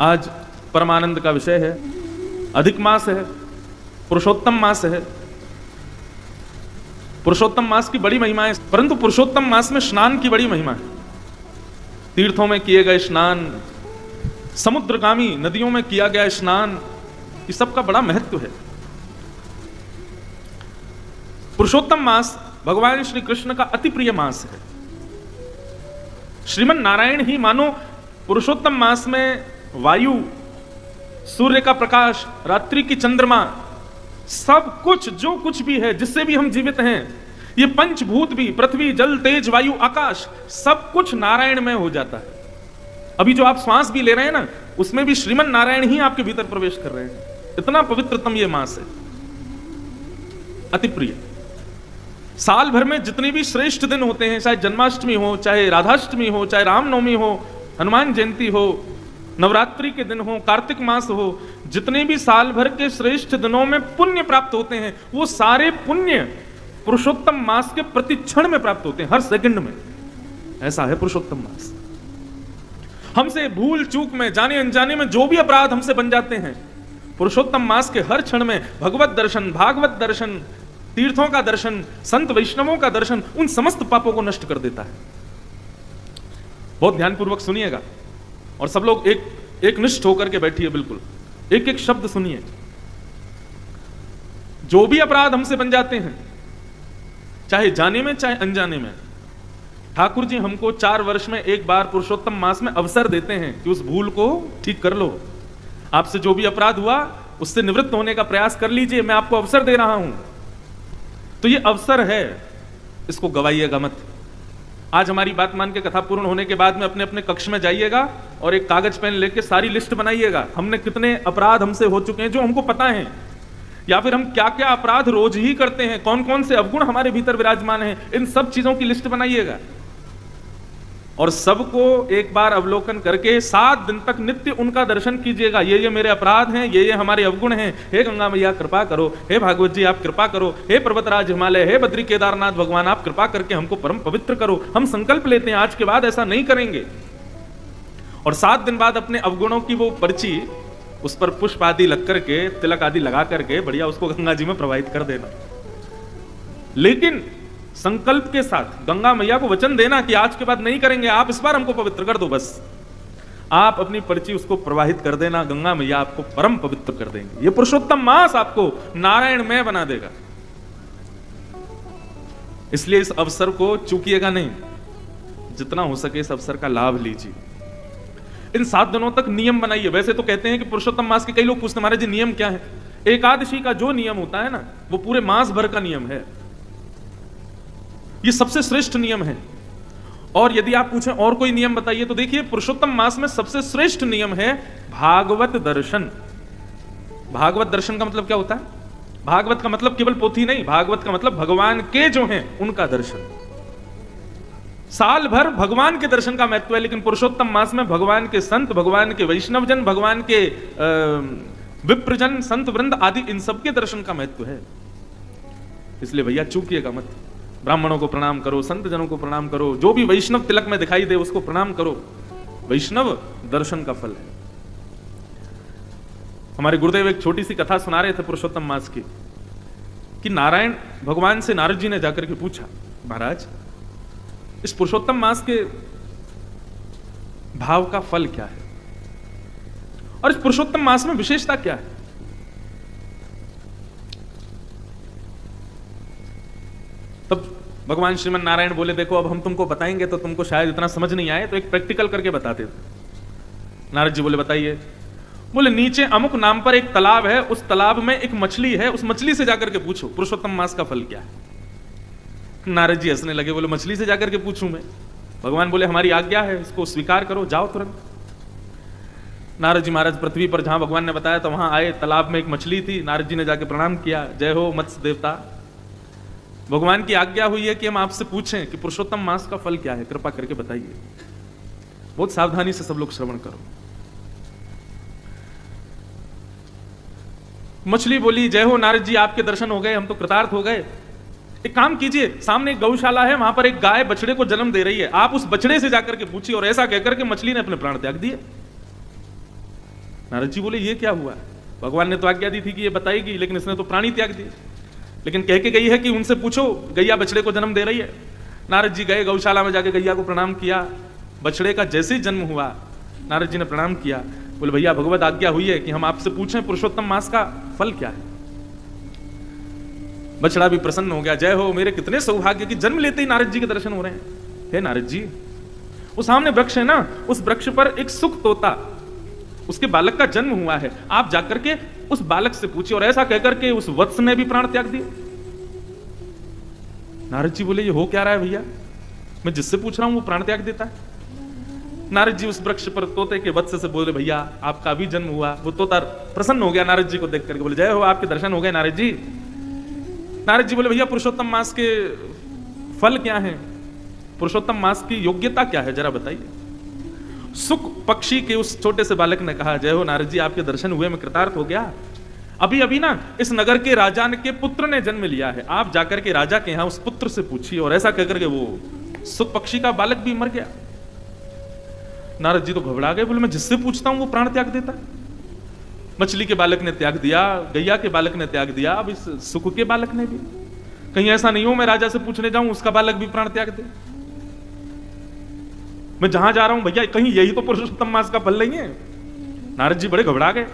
आज परमानंद का विषय है, अधिक मास है, पुरुषोत्तम मास है। पुरुषोत्तम मास की बड़ी महिमा है, परंतु पुरुषोत्तम मास में स्नान की बड़ी महिमा है। तीर्थों में किए गए स्नान, समुद्रगामी नदियों में किया गया स्नान, इस सब का बड़ा महत्व है। पुरुषोत्तम मास भगवान श्री कृष्ण का अति प्रिय मास है। श्रीमन नारायण ही मानो पुरुषोत्तम मास में वायु, सूर्य का प्रकाश, रात्रि की चंद्रमा, सब कुछ जो कुछ भी है जिससे भी हम जीवित हैं, ये पंचभूत भी, पृथ्वी, जल, तेज, वायु, आकाश, सब कुछ नारायण में हो जाता है। अभी जो आप श्वास भी ले रहे हैं ना, उसमें भी श्रीमन नारायण ही आपके भीतर प्रवेश कर रहे हैं। इतना पवित्रतम ये मास है, अति प्रिय। साल भर में जितने भी श्रेष्ठ दिन होते हैं, चाहे जन्माष्टमी हो, चाहे राधाष्टमी हो, चाहे रामनवमी हो, हनुमान जयंती हो, नवरात्रि के दिन हो, कार्तिक मास हो, जितने भी साल भर के श्रेष्ठ दिनों में पुण्य प्राप्त होते हैं, वो सारे पुण्य पुरुषोत्तम मास के प्रतिक्षण में प्राप्त होते हैं, हर सेकंड में। ऐसा है पुरुषोत्तम मास। हमसे भूल चूक में, जाने अनजाने में जो भी अपराध हमसे बन जाते हैं, पुरुषोत्तम मास के हर क्षण में भगवत दर्शन, भागवत दर्शन, तीर्थों का दर्शन, संत वैष्णवों का दर्शन उन समस्त पापों को नष्ट कर देता है। बहुत ध्यानपूर्वक सुनिएगा और सब लोग एक निष्ठ होकर के बैठिए, बिल्कुल एक एक शब्द सुनिए। जो भी अपराध हमसे बन जाते हैं, चाहे जाने में चाहे अनजाने में, ठाकुर जी हमको 4 वर्ष में एक बार पुरुषोत्तम मास में अवसर देते हैं कि उस भूल को ठीक कर लो। आपसे जो भी अपराध हुआ उससे निवृत्त होने का प्रयास कर लीजिए, मैं आपको अवसर दे रहा हूं। तो ये अवसर है, इसको गवाइएगा मत। आज हमारी बात मान के कथा पूर्ण होने के बाद में अपने अपने कक्ष में जाइएगा और एक कागज पेन लेके सारी लिस्ट बनाइएगा। हमने कितने अपराध हमसे हो चुके हैं जो हमको पता है, या फिर हम क्या क्या अपराध रोज ही करते हैं, कौन कौन से अवगुण हमारे भीतर विराजमान हैं, इन सब चीजों की लिस्ट बनाइएगा और सबको एक बार अवलोकन करके 7 दिन तक नित्य उनका दर्शन कीजिएगा। ये मेरे अपराध हैं, ये हमारे अवगुण हैं, हे गंगा मैया कृपा करो, हे भागवत जी आप कृपा करो, हे पर्वतराज हिमालय, हे बद्री केदारनाथ भगवान आप कृपा करके हमको परम पवित्र करो। हम संकल्प लेते हैं आज के बाद ऐसा नहीं करेंगे। और 7 दिन बाद अपने अवगुणों की वो पर्ची, उस पर पुष्प आदि लग करके, तिलक आदि लगा करके बढ़िया उसको गंगा जी में प्रवाहित कर देना। लेकिन संकल्प के साथ गंगा मैया को वचन देना कि आज के बाद नहीं करेंगे, आप इस बार हमको पवित्र कर दो। बस आप अपनी पर्ची उसको प्रवाहित कर देना, गंगा मैया आपको परम पवित्र कर देंगे। ये पुरुषोत्तम मास आपको नारायणमय बना देगा। इसलिए इस अवसर को चूकिएगा नहीं, जितना हो सके इस अवसर का लाभ लीजिए। इन 7 दिनों तक नियम बनाइए। वैसे तो कहते हैं कि पुरुषोत्तम मास के, कई लोग पूछते महाराज जी नियम क्या है? एकादशी का जो नियम होता है ना, वो पूरे मास भर का नियम है। ये सबसे श्रेष्ठ नियम है। और यदि आप पूछें और कोई नियम बताइए, तो देखिए पुरुषोत्तम मास में सबसे श्रेष्ठ नियम है भागवत दर्शन। भागवत दर्शन का मतलब क्या होता है? भागवत का मतलब केवल पोथी नहीं, भागवत का मतलब भगवान के जो हैं उनका दर्शन। साल भर भगवान के दर्शन का महत्व है, लेकिन पुरुषोत्तम मास में भगवान के संत, भगवान के वैष्णवजन, भगवान के विप्रजन, संत वृंद आदि, इन सबके दर्शन का महत्व है। इसलिए भैया चूकिएगा मत। ब्राह्मणों को प्रणाम करो, संत जनों को प्रणाम करो, जो भी वैष्णव तिलक में दिखाई दे उसको प्रणाम करो। वैष्णव दर्शन का फल है। हमारे गुरुदेव एक छोटी सी कथा सुना रहे थे पुरुषोत्तम मास की, कि नारायण भगवान से नारद जी ने जाकर के पूछा, महाराज इस पुरुषोत्तम मास के भाव का फल क्या है और इस पुरुषोत्तम मास में विशेषता क्या है? तब भगवान श्रीमन नारायण बोले, देखो अब हम तुमको बताएंगे तो तुमको शायद इतना समझ नहीं आए, तो एक प्रैक्टिकल करके बताते थे। नारद जी बोले बताइए। बोले नीचे अमुक नाम पर एक तालाब है, उस तालाब में एक मछली है, उस मछली से जाकर के पूछो पुरुषोत्तम मास का फल क्या है। नारद जी हंसने लगे, बोले मछली से जाकर के पूछूं मैं? भगवान बोले हमारी आज्ञा है, इसको स्वीकार करो, जाओ तुरंत। नारद जी महाराज पृथ्वी पर जहां भगवान ने बताया तो वहां आए। तालाब में एक मछली थी। नारद जी ने जाके प्रणाम किया, जय हो मत्स्य देवता, भगवान की आज्ञा हुई है कि हम आपसे पूछें कि पुरुषोत्तम मास का फल क्या है, कृपा करके बताइए। बहुत सावधानी से सब लोग श्रवण करो। मछली बोली, जय हो नारद जी, आपके दर्शन हो गए, हम तो कृतार्थ हो गए। एक काम कीजिए, सामने एक गौशाला है, वहां पर एक गाय बछड़े को जन्म दे रही है, आप उस बछड़े से जाकर के पूछिए। और ऐसा कहकर के मछली ने अपने प्राण त्याग दिए। नारद जी बोले ये क्या हुआ? भगवान ने तो आज्ञा दी थी कि ये बताएगी, लेकिन इसने तो प्राणी त्याग दिए। लेकिन कह के गई है कि उनसे पूछो, गैया बछड़े को जन्म दे रही है। नारद जी गए गौशाला में, जाके गैया को प्रणाम किया। बछड़े का जैसे ही जन्म हुआ, नारद जी ने प्रणाम किया, बोले भैया भगवत आज्ञा हुई है कि हम आपसे पूछें पुरुषोत्तम मास का फल क्या है। बछड़ा भी प्रसन्न हो गया, जय हो, मेरे कितने सौभाग्य कि जन्म लेते ही नारद जी के दर्शन हो रहे हैं। हे नारद जी, वो सामने वृक्ष है ना, उस वृक्ष पर एक सुख तोता, उसके बालक का जन्म हुआ है, आप जाकर के उस बालक से पूछिए। और ऐसा कहकर के उस वत्स ने भी प्राण त्याग दिए। नारद जी बोले ये हो क्या रहा है भैया, मैं जिससे पूछ रहा हूं वो प्राण त्याग देता है। नारद जी उस वृक्ष पर तोते के वत्स से बोले भैया आपका भी जन्म हुआ। वो तोता प्रसन्न हो गया नारद जी को देख करके, बोले जय हो, आपके दर्शन हो गए नारद जी। नारद जी बोले भैया पुरुषोत्तम मास के फल क्या हैं, पुरुषोत्तम मास की योग्यता क्या है, जरा बताइए। सुख पक्षी के उस छोटे से बालक ने कहा, जय हो नारद जी, आपके दर्शन हुए, मैं कृतार्थ हो गया। अभी अभी ना इस नगर के राजा के पुत्र ने जन्म लिया है, आप जाकर के राजा के यहां उस पुत्र से पूछिए। और ऐसा कहकर के वो सुख पक्षी का बालक भी मर गया। नारद जी तो घबरा गए, बोले मैं जिससे पूछता हूं वो प्राण त्याग देता है। मछली के बालक ने त्याग दिया, गैया के बालक ने त्याग दिया, अब इस सुख के बालक ने भी। कहीं ऐसा नहीं हो मैं राजा से पूछने जाऊं उसका बालक भी प्राण त्याग दे। मैं जहां जा रहा हूं भैया, कहीं यही तो पुरुषोत्तम मास का फल नहीं है। नारद जी बड़े घबरा गए,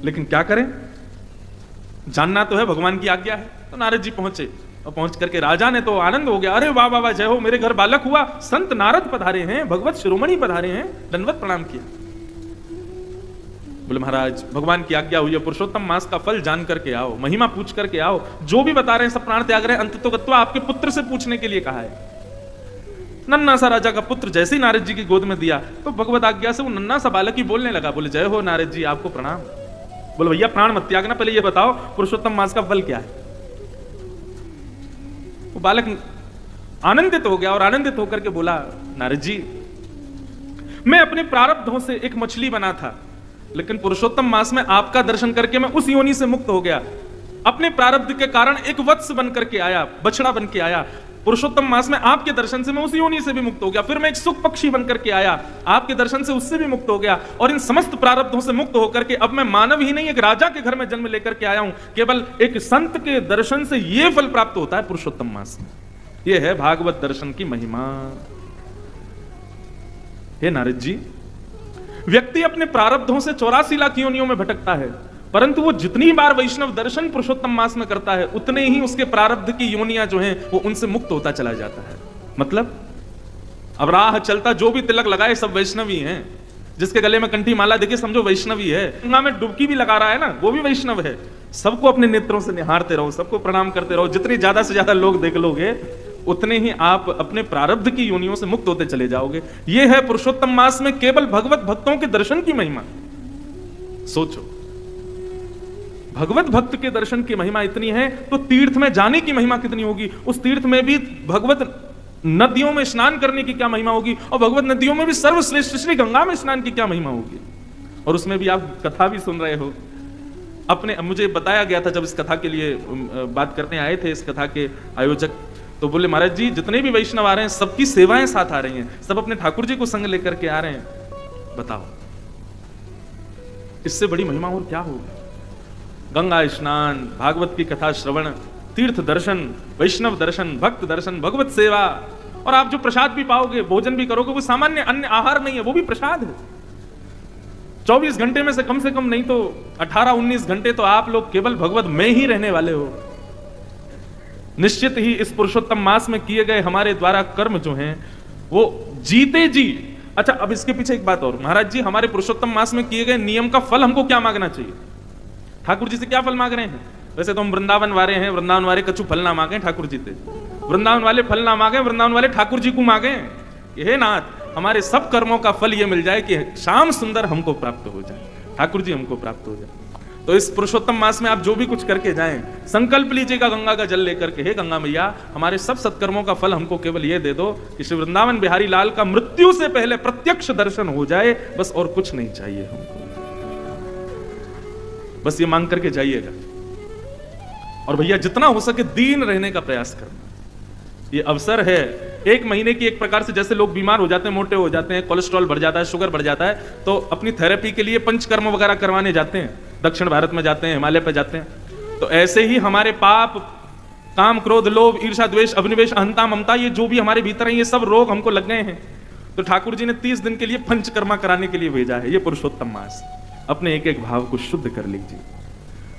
लेकिन क्या करें, जानना तो है, भगवान की आज्ञा है। तो नारद जी पहुंचे, और पहुंच करके राजा ने तो आनंद हो गया, अरे वाह वाह वाह, जय हो, मेरे घर बालक हुआ, संत नारद पधारे हैं, भगवत शिरोमणि पधारे हैं, दंडवत प्रणाम किया। बोले महाराज भगवान की आज्ञा हुई है, पुरुषोत्तम मास का फल जान करके आओ, महिमा पूछ करके आओ, जो भी बता रहे हैं सब प्राण त्याग रहे हैं, अंततोगत्वा आपके पुत्र से पूछने के लिए कहा है। नन्ना सा राजा का पुत्र जैसे ही नारद जी की गोद में दिया, तो भगवत आज्ञा से वो नन्ना सा बालक ही बोलने लगा, बोले जय हो नारद जी, आपको प्रणाम। बोले भैया प्राण मत त्यागना, पहले ये बताओ पुरुषोत्तम मास का फल क्या है। वो बालक आनंदित हो गया, और आनंदित होकर के बोला, नारद जी मैं अपने प्रारब्धों से एक मछली बना था, लेकिन पुरुषोत्तम मास में आपका दर्शन करके मैं उस योनि से मुक्त हो गया। अपने प्रारब्ध के कारण एक वत्स बन करके आया, बछड़ा बन के आया। पुरुषोत्तम मास में आपके दर्शन से मैं उस योनि से भी मुक्त हो गया। फिर मैं एक सुख पक्षी बन करके आया, आपके दर्शन से उससे भी मुक्त हो गया। और इन समस्त प्रारब्धों से मुक्त होकर के अब मैं मानव ही नहीं, एक राजा के घर में जन्म लेकर के आया हूं। केवल एक संत के दर्शन से यह फल प्राप्त होता है पुरुषोत्तम मास में। यह है भागवत दर्शन की महिमा। हे नारद जी, व्यक्ति अपने प्रारब्धों से 84 लाख योनियों में भटकता है, परंतु वो जितनी बार वैष्णव दर्शन पुरुषोत्तम मास में करता है, उतने ही उसके प्रारब्ध की योनियां जो हैं वो उनसे मुक्त होता चला जाता है। मतलब अब राह चलता जो भी तिलक लगाए सब वैष्णवी हैं, जिसके गले में कंठी माला देखे समझो वैष्णवी है, गंगा में डुबकी भी लगा रहा है ना वो भी वैष्णव है। सबको अपने नेत्रों से निहारते रहो, सबको प्रणाम करते रहो। जितने ज्यादा से ज्यादा लोग देख लोगे उतने ही आप अपने प्रारब्ध की योनियों से मुक्त होते चले जाओगे। यह है पुरुषोत्तम मास में केवल भगवत भक्तों के दर्शन की महिमा। सोचो, भगवत भक्त के दर्शन की महिमा इतनी है तो तीर्थ में जाने की महिमा कितनी होगी। उस तीर्थ में भी भगवत नदियों में स्नान करने की क्या महिमा होगी, और भगवत नदियों में भी सर्वश्रेष्ठ श्री गंगा में स्नान की क्या महिमा होगी। और उसमें भी आप कथा भी सुन रहे हो। अपने मुझे बताया गया था जब इस कथा के लिए बात करने आए थे इस कथा के आयोजक, तो बोले महाराज जी जितने भी वैष्णव आ रहे हैं सबकी सेवाएं साथ आ रही हैं, सब अपने ठाकुर जी को संग लेकर के आ रहे हैं। बताओ इससे बड़ी महिमा और क्या होगी। गंगा स्नान, भागवत की कथा श्रवण, तीर्थ दर्शन, वैष्णव दर्शन, भक्त दर्शन, भगवत सेवा, और आप जो प्रसाद भी पाओगे, भोजन भी करोगे, वो सामान्य अन्य आहार नहीं है, वो भी प्रसाद है। 24 घंटे में से कम नहीं तो 18-19 घंटे तो आप लोग केवल भगवत में ही रहने वाले हो। निश्चित ही इस पुरुषोत्तम मास में किए गए हमारे द्वारा कर्म जो हैं वो जीते जी। अच्छा, अब इसके पीछे एक बात और, महाराज जी हमारे पुरुषोत्तम मास में किए गए नियम का फल हमको क्या मांगना चाहिए। ठाकुर जी से क्या फल मांग रहे हैं। वैसे तो हम वृंदावन वाले हैं, वृंदावन वाले कछु फल ना मांगे ठाकुर जी से, वृंदावन वाले फल ना मांगे, वृंदावन वाले ठाकुर जी को मांगे। हे नाथ हमारे सब कर्मों का फल ये मिल जाए कि श्याम सुंदर हमको प्राप्त हो जाए, ठाकुर जी हमको प्राप्त हो जाए। तो इस पुरुषोत्तम मास में आप जो भी कुछ करके जाएं, संकल्प लीजिएगा गंगा का जल लेकर के, हे गंगा मैया हमारे सब सत्कर्मों का फल हमको केवल ये दे दो कि श्री वृंदावन बिहारी लाल का मृत्यु से पहले प्रत्यक्ष दर्शन हो जाए, बस और कुछ नहीं चाहिए हमको। बस ये मांग करके जाइएगा। और भैया जितना हो सके दीन रहने का प्रयास करना। ये अवसर है एक महीने की एक प्रकार से, जैसे लोग बीमार हो जाते हैं, मोटे हो जाते हैं, कोलेस्ट्रॉल बढ़ जाता है, शुगर बढ़ जाता है, तो अपनी थेरेपी के लिए पंचकर्म वगैरह करवाने जाते हैं, दक्षिण भारत में जाते हैं, हिमालय पे जाते हैं। तो ऐसे ही हमारे पाप, काम, क्रोध, लोभ, ईर्ष्या, द्वेष, अभिनिवेश, अहंता, ममता, ये जो भी हमारे भीतर है, ये सब रोग हमको लग गए हैं। तो ठाकुर जी ने 30 दिन के लिए पंचकर्मा कराने के लिए भेजा है। ये पुरुषोत्तम मास। अपने एक एक भाव को शुद्ध कर लीजिए,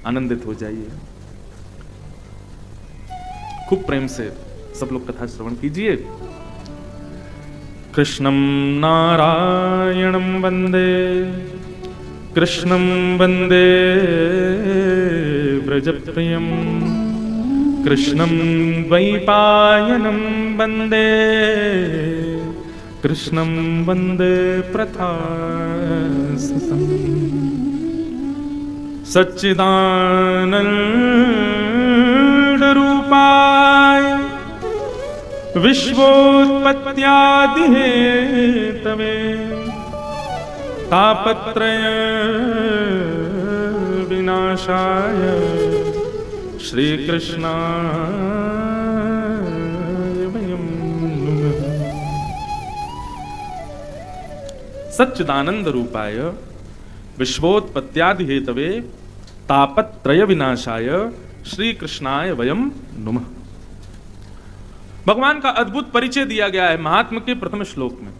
आनंदित हो जाइए। खूब प्रेम से सब लोग कथा श्रवण कीजिए। कृष्णं नारायणं वंदे, कृष्णं वंदे व्रजप्रियं, कृष्णं द्वैपायनं वंदे, कृष्णं वंदे प्रथासुतं। सच्चिदानंद रूपाय विश्वोत्पत्त्यादिहेतवे, तापत्रय विनाशाय श्री कृष्णाय वयं नमः। सच्चिदानंद रूपाय विश्वोत्पत्त्यादि हेतवे तापत्रय विनाशाय श्री कृष्णाय वयं नमः। भगवान का अद्भुत परिचय दिया गया है महात्म के प्रथम श्लोक में।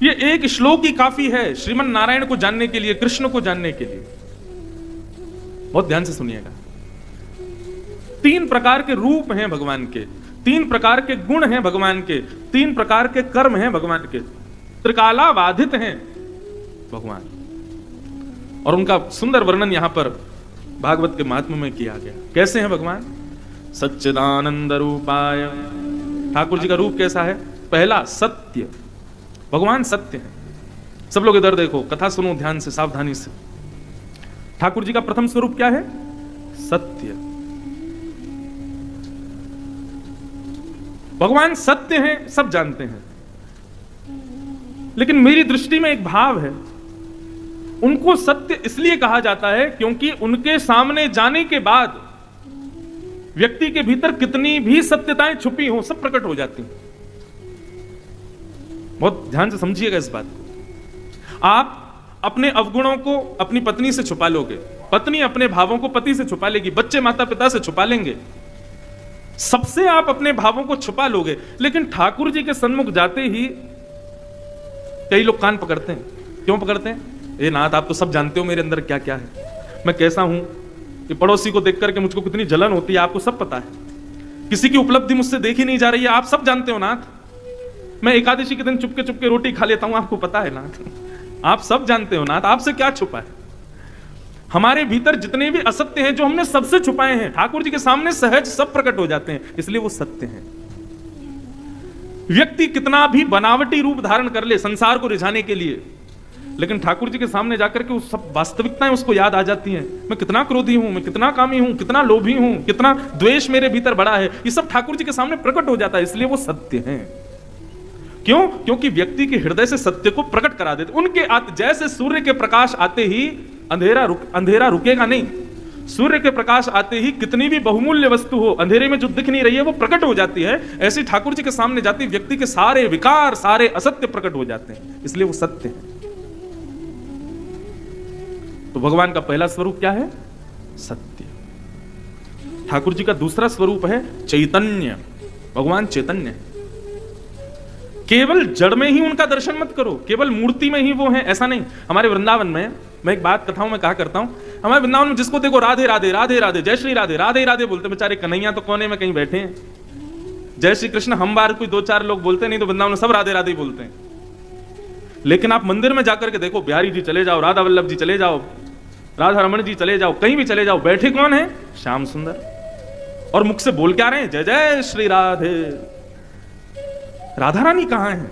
ये एक श्लोक ही काफी है श्रीमन नारायण को जानने के लिए, कृष्ण को जानने के लिए। बहुत ध्यान से सुनिएगा। 3 प्रकार के रूप हैं भगवान के, 3 प्रकार के गुण हैं भगवान के, 3 प्रकार के कर्म हैं भगवान के, त्रिकालाबाधित हैं भगवान। और उनका सुंदर वर्णन यहां पर भागवत के महात्म्य में किया गया। कैसे हैं भगवान? सच्चिदानंद रूपाय। ठाकुर जी का रूप कैसा है? पहला, सत्य। भगवान सत्य है। सब लोग इधर देखो, कथा सुनो ध्यान से, सावधानी से। ठाकुर जी का प्रथम स्वरूप क्या है? सत्य। भगवान सत्य हैं, सब जानते हैं, लेकिन मेरी दृष्टि में एक भाव है। उनको सत्य इसलिए कहा जाता है क्योंकि उनके सामने जाने के बाद व्यक्ति के भीतर कितनी भी सत्यताएं छुपी हो, सब प्रकट हो जाती हैं। बहुत ध्यान से समझिएगा इस बात को। आप अपने अवगुणों को अपनी पत्नी से छुपा लोगे, पत्नी अपने भावों को पति से छुपा लेगी, बच्चे माता पिता से छुपा लेंगे, सबसे आप अपने भावों को छुपा लोगे। लेकिन ठाकुर जी के सन्मुख जाते ही कई लोग कान पकड़ते हैं। क्यों पकड़ते हैं? ए नाथ, आप तो सब जानते हो मेरे अंदर क्या क्या है, मैं कैसा हूं, कि पड़ोसी को देख करके मुझको कितनी जलन होती है, आपको सब पता है। किसी की उपलब्धि मुझसे देखी नहीं जा रही है, आप सब जानते हो नाथ। मैं एकादशी के दिन चुपके चुपके रोटी खा लेता हूं, आपको पता है नाथ। आप सब जानते हो नाथ, आपसे क्या छुपा है। हमारे भीतर जितने भी असत्य हैं जो हमने सबसे छुपाए हैं, ठाकुर जी के सामने सहज सब प्रकट हो जाते हैं, इसलिए वो सत्य हैं। व्यक्ति कितना भी बनावटी रूप धारण कर ले संसार को रिझाने के लिए, लेकिन ठाकुर जी के सामने जाकर के उस सब वास्तविकताएं उसको याद आ जाती हैं। मैं कितना क्रोधी हूं, मैं कितना कामी हूं, कितना लोभी हूं, कितना द्वेष मेरे भीतर बड़ा है, ये सब ठाकुर जी के सामने प्रकट हो जाता है, इसलिए वो सत्य हैं। क्यों? क्योंकि व्यक्ति के हृदय से सत्य को प्रकट करा देते। उनके जैसे सूर्य के प्रकाश आते ही अंधेरा रुकेगा नहीं। सूर्य के प्रकाश आते ही कितनी भी बहुमूल्य वस्तु हो, अंधेरे में जो दिख नहीं रही है वो प्रकट हो जाती है। ऐसे ठाकुर जी के सामने जाती व्यक्ति के सारे विकार, सारे असत्य प्रकट हो जाते हैं, इसलिए वो सत्य है। तो भगवान का पहला स्वरूप क्या है? सत्य। ठाकुर जी का दूसरा स्वरूप है चैतन्य। भगवान चैतन्य है। केवल जड़ में ही उनका दर्शन मत करो, केवल मूर्ति में ही वो है, ऐसा नहीं। हमारे वृंदावन में, मैं एक बात कथाओं में कहा करता हूं, हमारे वृंदावन में जिसको देखो राधे राधे राधे राधे, जय श्री राधे राधे राधे बोलते, बेचारे कन्हैया तो कोने में कहीं बैठे हैं। जय श्री कृष्ण हम बार कोई 2-4 लोग बोलते नहीं, तो वृंदावन में सब राधे राधे बोलते हैं। लेकिन आप मंदिर में जाकर के देखो, बिहारी जी चले जाओ, राधा वल्लभ जी चले जाओ, राधा रमण जी चले जाओ, कहीं भी चले जाओ, बैठे कौन है? श्याम सुंदर। और मुख से बोल क्या रहे हैं? जय जय श्री राधे। राधा रानी कहां है?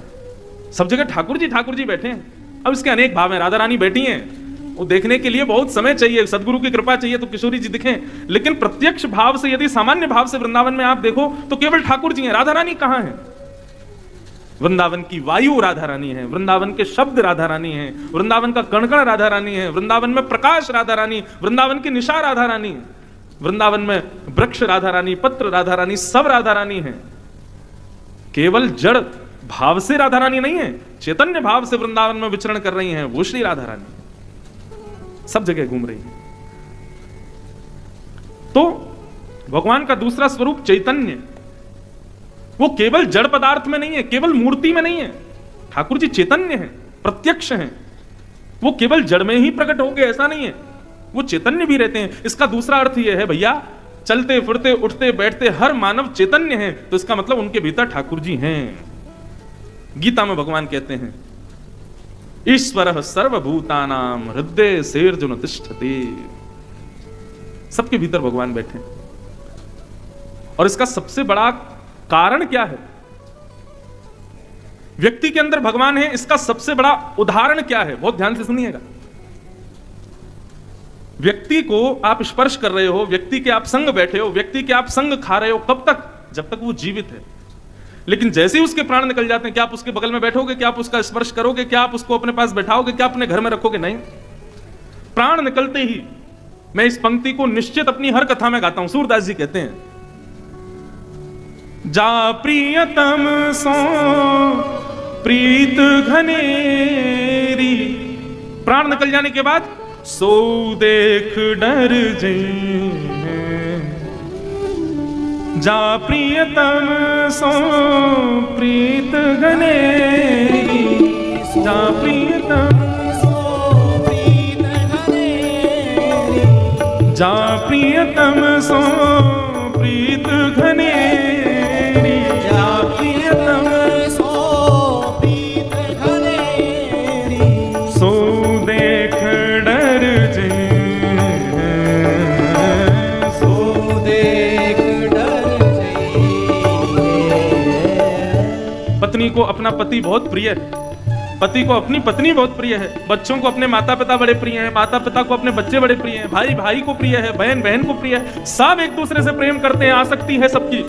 सब जगह ठाकुर जी बैठे हैं। अब इसके अनेक भाव हैं। राधा रानी बैठी हैं, वो देखने के लिए बहुत समय चाहिए, सदगुरु की कृपा चाहिए तो किशोरी जी दिखें। लेकिन प्रत्यक्ष भाव से, यदि सामान्य भाव से वृंदावन में आप देखो तो केवल ठाकुर जी हैं। राधा रानी कहां है? वृंदावन की वायु राधा रानी है, वृंदावन के शब्द राधा रानी है, वृंदावन का कण-कण राधा रानी है, वृंदावन में प्रकाश राधा रानी, वृंदावन की निशा राधा रानी, वृंदावन में वृक्ष राधा रानी, पत्र राधा रानी, सब राधा रानी है। केवल जड़ भाव से राधा रानी नहीं है, चैतन्य भाव से वृंदावन में विचरण कर रही हैं, वो श्री राधा रानी सब जगह घूम रही है। तो भगवान का दूसरा स्वरूप चैतन्य, वो केवल जड़ पदार्थ में नहीं है, केवल मूर्ति में नहीं है। ठाकुर जी चैतन्य है, प्रत्यक्ष है, वो केवल जड़ में ही प्रकट हो गए ऐसा नहीं है, वो चैतन्य भी रहते हैं। इसका दूसरा अर्थ यह है भैया, चलते फिरते उठते बैठते हर मानव चैतन्य है, तो इसका मतलब उनके भीतर ठाकुर जी हैं। गीता में भगवान कहते हैं ईश्वरः सर्वभूतानां हृदय सेर्जुन तिष्ठति, सबके भीतर भगवान बैठे। और इसका सबसे बड़ा कारण क्या है? व्यक्ति के अंदर भगवान है, इसका सबसे बड़ा उदाहरण क्या है? बहुत ध्यान से सुनिएगा। व्यक्ति को आप स्पर्श कर रहे हो, व्यक्ति के आप संग बैठे हो, व्यक्ति के आप संग खा रहे हो, कब तक? जब तक वो जीवित है। लेकिन जैसे ही उसके प्राण निकल जाते हैं, क्या आप उसके बगल में बैठोगे? क्या आप उसका स्पर्श करोगे? क्या आप उसको अपने पास बैठाओगे? क्या अपने घर में रखोगे? नहीं। प्राण निकलते ही, मैं इस पंक्ति को निश्चित अपनी हर कथा में गाता हूं, सूरदास जी कहते हैं जा प्रियतम सो प्रीत घनेरी, प्राण निकल जाने के बाद सो देख डर जे, जा प्रियतम सो प्रीत घनेरी, जा प्रियतम सो प्रीत घनेरी, जा प्रियतम सो प्रीत घनेरी, जा प्रियतम सो प्रीत घनेरी, सो देख डर जे, सो देख डर जे। पत्नी को अपना पति बहुत प्रिय है, पति को अपनी पत्नी बहुत प्रिय है, बच्चों को अपने माता पिता बड़े प्रिय हैं, माता पिता को अपने बच्चे बड़े प्रिय हैं, भाई भाई को प्रिय है, बहन बहन को प्रिय है, सब एक दूसरे से प्रेम करते हैं, आसक्ति है सबकी।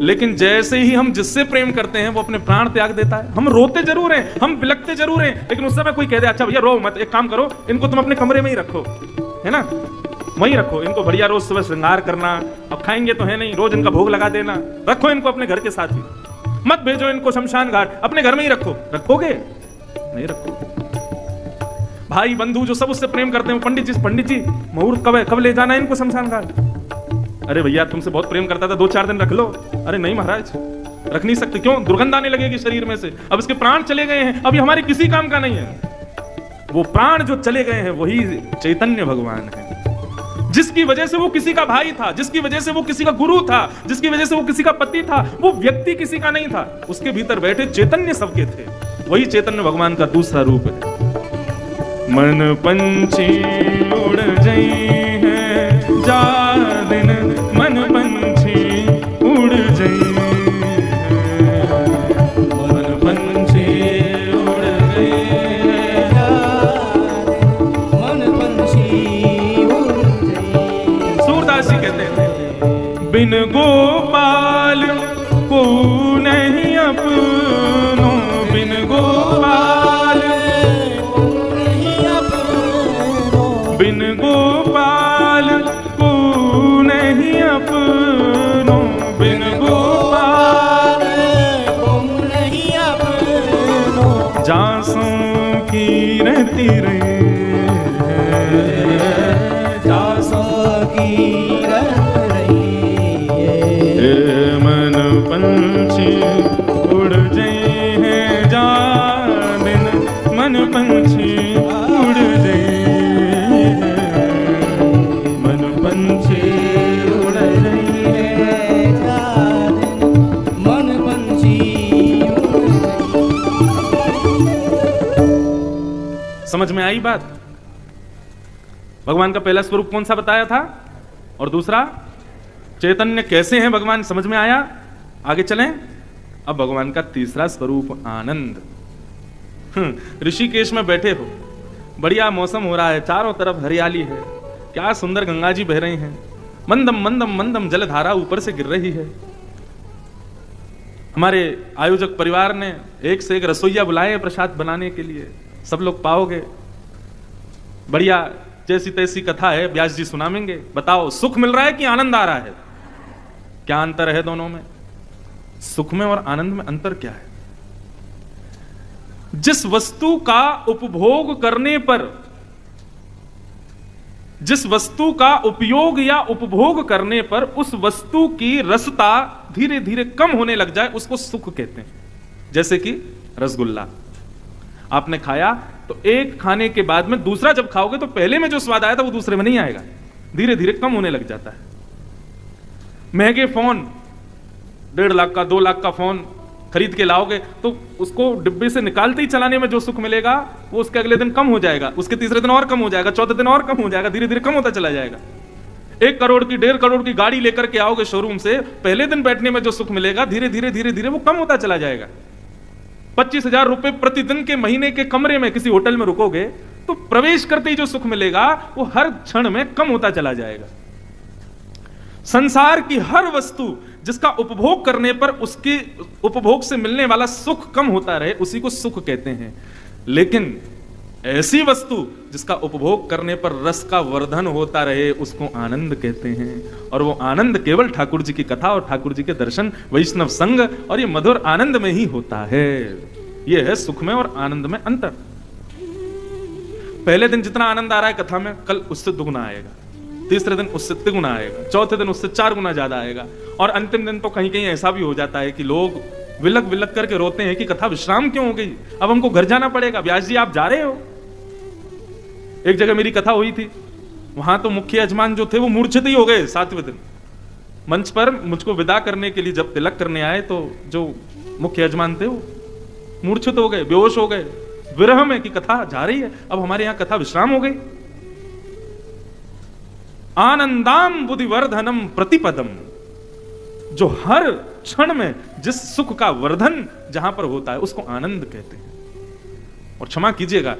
लेकिन जैसे ही हम जिससे प्रेम करते हैं वो अपने प्राण त्याग देता है। हम रोते जरूर हैं, हम बिलखते जरूर हैं, लेकिन उस समय कोई कह दे अच्छा भैया रो मत, एक काम करो, इनको तुम अपने कमरे में ही रखो, है ना, वहीं रखो इनको, बढ़िया रोज सुबह श्रृंगार करना, अब खाएंगे तो है नहीं, रोज इनका भोग लगा देना, रखो इनको अपने घर के साथ ही, मत भेजो इनको शमशान घाट, अपने घर में ही रखो। रखोगे? नहीं रखोगे। भाई बंधु जो सब उससे प्रेम करते हैं, पंडित जी मुहूर्त कब है, कब ले जाना है इनको शमशान घाट? अरे भैया तुमसे बहुत प्रेम करता था, 2-4 दिन रख लो। अरे नहीं महाराज, रख नहीं सकते। क्यों? दुर्गंध आने लगेगी शरीर में से, अब इसके प्राण चले गए हैं, अब ये हमारे किसी काम का नहीं है। वो प्राण जो चले गए हैं वही चैतन्य भगवान है, जिसकी वजह से वो किसी का भाई था, जिसकी वजह से वो किसी का गुरु था, जिसकी वजह से वो किसी का पति था। वो व्यक्ति किसी का नहीं था, उसके भीतर बैठे चैतन्य सबके थे। वही चैतन्य भगवान का दूसरा रूप है। मन पंछी उड़ जाई है जा दिन, मन पंछी उड़ जाई है, मन पंछी उड़ जाई है जा दिन, मन पंछी उड़ जाई। सूरदास जी कहते हैं बिन गोपाल को नहीं अपनो, बिन गोपाल बिन गोपाल को नहीं अपनो, बिन गोपाल को नहीं अपनो, जासों की रहती रे, जासों की रही, मन पंछी उड़ जाए हैं जा दिन, मन पंछी उड़ जाए, समझ में आई बात? भगवान का पहला स्वरूप कौन सा बताया था और दूसरा चैतन्य कैसे हैं भगवान, समझ में आया? आगे चलें। अब भगवान का तीसरा स्वरूप आनंद। ऋषिकेश में बैठे हो, बढ़िया मौसम हो रहा है, चारों तरफ हरियाली है, क्या सुंदर गंगा जी बह रही हैं, मंदम मंदम मंदम जलधारा ऊपर से गिर रही है। हमारे आयोजक परिवार ने एक से एक रसोइया बुलाए हैं प्रसाद बनाने के लिए, सब लोग पाओगे। बढ़िया जैसी तैसी कथा है, व्यास जी सुनावेंगे। बताओ सुख मिल रहा है कि आनंद आ रहा है? क्या अंतर है दोनों में? सुख में और आनंद में अंतर क्या है? जिस वस्तु का उपभोग करने पर, जिस वस्तु का उपयोग या उपभोग करने पर उस वस्तु की रसता धीरे धीरे कम होने लग जाए, उसको सुख कहते हैं। जैसे कि रसगुल्ला आपने खाया तो एक खाने के बाद में दूसरा जब खाओगे तो पहले में जो स्वाद आया था वो दूसरे में नहीं आएगा, धीरे धीरे कम होने लग जाता है। महंगे फोन, 1.5 लाख का 2 लाख का फोन खरीद के लाओगे तो उसको डिब्बे से निकालते ही चलाने में जो सुख मिलेगा वो उसके अगले दिन कम हो जाएगा, उसके तीसरे दिन और कम हो जाएगा, चौथे दिन और कम हो जाएगा, धीरे धीरे कम होता चला जाएगा। 1 करोड़ की 1.5 करोड़ की गाड़ी लेकर के आओगे शोरूम से, पहले दिन बैठने में जो सुख मिलेगा धीरे धीरे धीरे धीरे वो कम होता चला जाएगा। 25,000 रुपए प्रतिदिन के महीने के कमरे में किसी होटल में रुकोगे तो प्रवेश करते ही जो सुख मिलेगा वो हर क्षण में कम होता चला जाएगा। संसार की हर वस्तु जिसका उपभोग करने पर उसके उपभोग से मिलने वाला सुख कम होता रहे उसी को सुख कहते हैं। लेकिन ऐसी वस्तु जिसका उपभोग करने पर रस का वर्धन होता रहे उसको आनंद कहते हैं। और वो आनंद केवल ठाकुर जी की कथा और ठाकुर जी के दर्शन, वैष्णव संग और ये मधुर आनंद में ही होता है। ये है सुख में और आनंद में अंतर। पहले दिन जितना आनंद आ रहा है कथा में, कल उससे दुगुना आएगा, तीसरे दिन उससे तिगुना आएगा, चौथे दिन उससे 4 गुना ज्यादा आएगा, और अंतिम दिन तो कहीं कहीं ऐसा भी हो जाता है कि लोग विलक विलक करके रोते हैं कि कथा विश्राम क्यों हो गई, अब हमको घर जाना पड़ेगा। व्यास जी आप जा रहे हो? एक जगह मेरी कथा हुई थी, वहां तो मुख्य यजमान जो थे वो मूर्छित ही हो गए 7वें दिन। मंच पर मुझको विदा करने के लिए जब तिलक करने आए तो जो मुख्य यजमान थे वो मूर्छित हो गए, बेहोश हो गए, विरह में कि कथा जा रही है, अब हमारे यहां कथा विश्राम हो गई। आनंदाम बुद्धिवर्धनम प्रतिपदम, जो हर क्षण में जिस सुख का वर्धन जहां पर होता है उसको आनंद कहते हैं। और क्षमा कीजिएगा,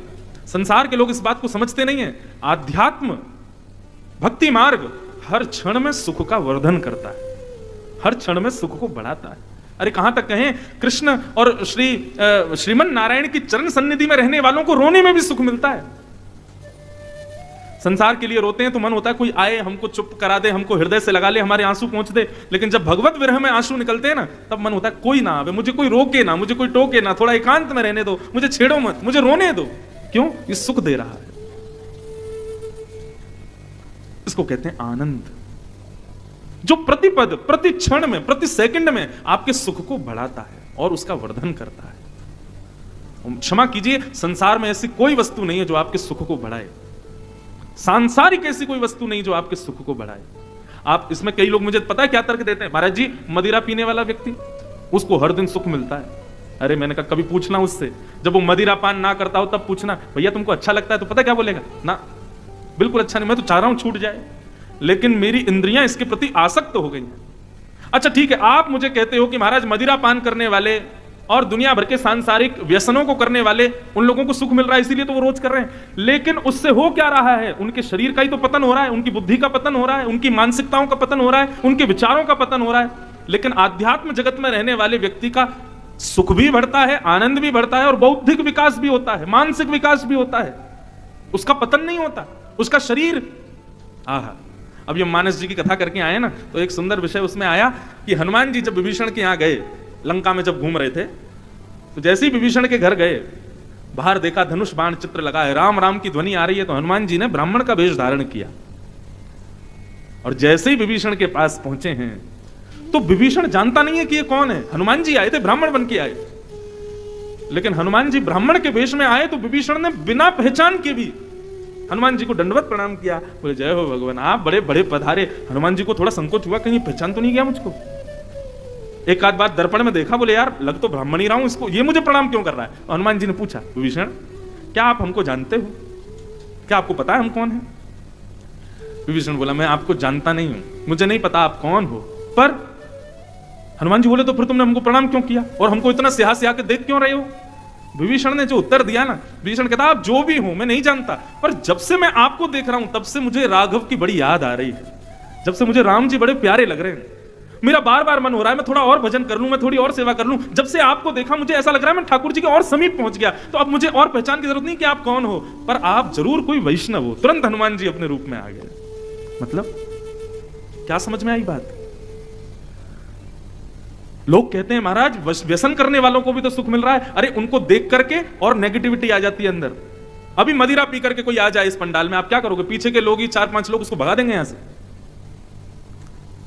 संसार के लोग इस बात को समझते नहीं है। आध्यात्म भक्ति मार्ग हर क्षण में सुख का वर्धन करता है, हर क्षण में सुख को बढ़ाता है। अरे कहां तक कहें, कृष्ण और श्रीमन नारायण की चरण सन्निधि में रहने वालों को रोने में भी सुख मिलता है। संसार के लिए रोते हैं तो मन होता है कोई आए, हमको चुप करा दे, हमको हृदय से लगा ले, हमारे आंसू पहुंच दे। लेकिन जब भगवत विरह में आंसू निकलते हैं ना, तब मन होता है कोई ना आवे, मुझे कोई रोके ना, मुझे कोई टोके ना, थोड़ा एकांत में रहने दो, मुझे छेड़ो मत, मुझे रोने दो। क्यों? ये सुख दे रहा है। इसको कहते हैं आनंद, जो प्रतिपद, प्रति क्षण में, प्रति सेकंड में आपके सुख को बढ़ाता है और उसका वर्धन करता है। क्षमा कीजिए, संसार में ऐसी कोई वस्तु नहीं है जो आपके सुख को बढ़ाए। सांसारिक ऐसी कोई वस्तु नहीं जो आपके सुख को बढ़ाए। आप इसमें कई लोग मुझे पता है क्या तर्क देते हैं, महाराज जी मदिरा पीने वाला व्यक्ति उसको हर दिन सुख मिलता है। अरे मैंने कहा कभी पूछना उससे, जब वो मदिरा पान ना करता हो तब पूछना, भैया तुमको अच्छा लगता है? तो पता क्या बोलेगा, ना बिल्कुल अच्छा नहीं, मैं तो चाह रहा हूं छूट जाए, लेकिन मेरी इंद्रियां इसके प्रति आसक्त हो गई हैं। अच्छा ठीक है, आप मुझे कहते हो कि महाराज मदिरा पान करने वाले और दुनिया भर के सांसारिक व्यसनों को करने वाले उन लोगों को सुख मिल रहा है इसीलिए तो वो रोज कर रहे हैं, लेकिन उससे हो क्या रहा है? उनके शरीर का ही तो पतन हो रहा है, उनकी बुद्धि का पतन हो रहा है, उनकी मानसिकताओं का पतन हो रहा है, उनके विचारों का पतन हो रहा है। लेकिन आध्यात्म जगत में रहने वाले व्यक्ति का सुख भी बढ़ता है, आनंद भी बढ़ता है और बौद्धिक विकास भी होता है, मानसिक विकास भी होता है, उसका पतन नहीं होता, उसका शरीर। आहा, अब ये मानस जी की कथा करके आए ना, तो एक सुंदर विषय उसमें आया कि हनुमान जी जब विभीषण के यहां गए, लंका में जब घूम रहे थे, तो जैसे ही विभीषण के घर गए, बाहर देखा धनुष बाण चित्र लगा है, राम राम की ध्वनि आ रही है, तो हनुमान जी ने ब्राह्मण का वेश धारण किया। और जैसे ही विभीषण के पास पहुंचे हैं तो विभीषण जानता नहीं है कि ये कौन है। हनुमान जी आए थे, ब्राह्मण बन के आए, लेकिन हनुमान जी ब्राह्मण के वेश में आए तो विभीषण ने बिना पहचान के भी हनुमान जी को दंडवत प्रणाम किया, बोले जय हो भगवान, आप बड़े बड़े पधारे। हनुमान जी को थोड़ा संकोच हुआ, कहीं पहचान तो नहीं गया मुझको। एक आध बार दर्पण में देखा, बोले यार लग तो ब्राह्मण ही रहा हूं, इसको ये मुझे प्रणाम क्यों कर रहा है? हनुमान जी ने पूछा, विभीषण क्या आप हमको जानते हो? क्या आपको पता है हम कौन है? विभीषण बोला, मैं आपको जानता नहीं हूं, मुझे नहीं पता आप कौन हो। पर हनुमान जी बोले, तो फिर तुमने हमको प्रणाम क्यों किया और हमको इतना स्याह स्याह के देख क्यों रहे हो? विभीषण ने जो उत्तर दिया ना, विभीषण कहता आप जो भी हो मैं नहीं जानता, पर जब से मैं आपको देख रहा हूं तब से मुझे राघव की बड़ी याद आ रही है, जब से मुझे राम जी बड़े प्यारे लग रहे हैं, मेरा बार बार मन हो रहा है मैं थोड़ा और भजन कर लूं, मैं थोड़ी और सेवा कर लूं। जब से आपको देखा मुझे ऐसा लग रहा है मैं ठाकुर जी के और समीप पहुंच गया, तो अब मुझे और पहचान की जरूरत नहीं कि आप कौन हो, पर आप जरूर कोई वैष्णव हो। तुरंत हनुमान जी अपने रूप में आ गए। मतलब क्या समझ में आई बात? लोग कहते हैं महाराज व्यसन करने वालों को भी तो सुख मिल रहा है। अरे उनको देख करके और नेगेटिविटी आ जाती है अंदर। अभी मदिरा पी करके कोई आ जाए इस पंडाल में, आप क्या करोगे? पीछे के लोग ही 4-5 लोग उसको भगा देंगे यहां से।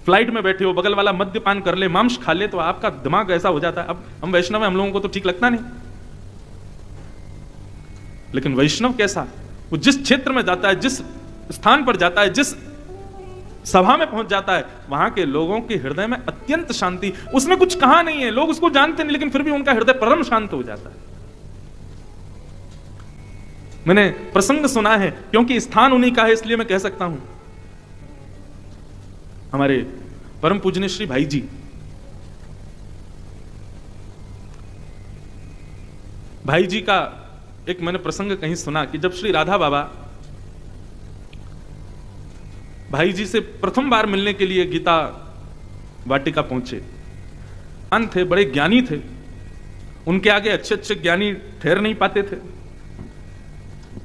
फ्लाइट में बैठे हो, बगल वाला मद्यपान कर ले, मांस खा ले, तो आपका दिमाग ऐसा हो जाता है। अब हम वैष्णव हैं, हम लोगों को तो ठीक लगता नहीं, लेकिन वैष्णव कैसा, वो जिस क्षेत्र में जाता है, जिस स्थान पर जाता है, जिस सभा में पहुंच जाता है, वहां के लोगों के हृदय में अत्यंत शांति। उसमें कुछ कहा नहीं है, लोग उसको जानते नहीं, लेकिन फिर भी उनका हृदय परम शांत हो जाता है। मैंने प्रसंग सुना है, क्योंकि स्थान उन्हीं का है इसलिए मैं कह सकता हूं। हमारे परम पूजनीय श्री भाई जी, भाई जी का एक मैंने प्रसंग कहीं सुना कि जब श्री राधा बाबा भाई जी से प्रथम बार मिलने के लिए गीता वाटिका पहुंचे, थे बड़े ज्ञानी थे, उनके आगे अच्छे अच्छे ज्ञानी ठहर नहीं पाते थे,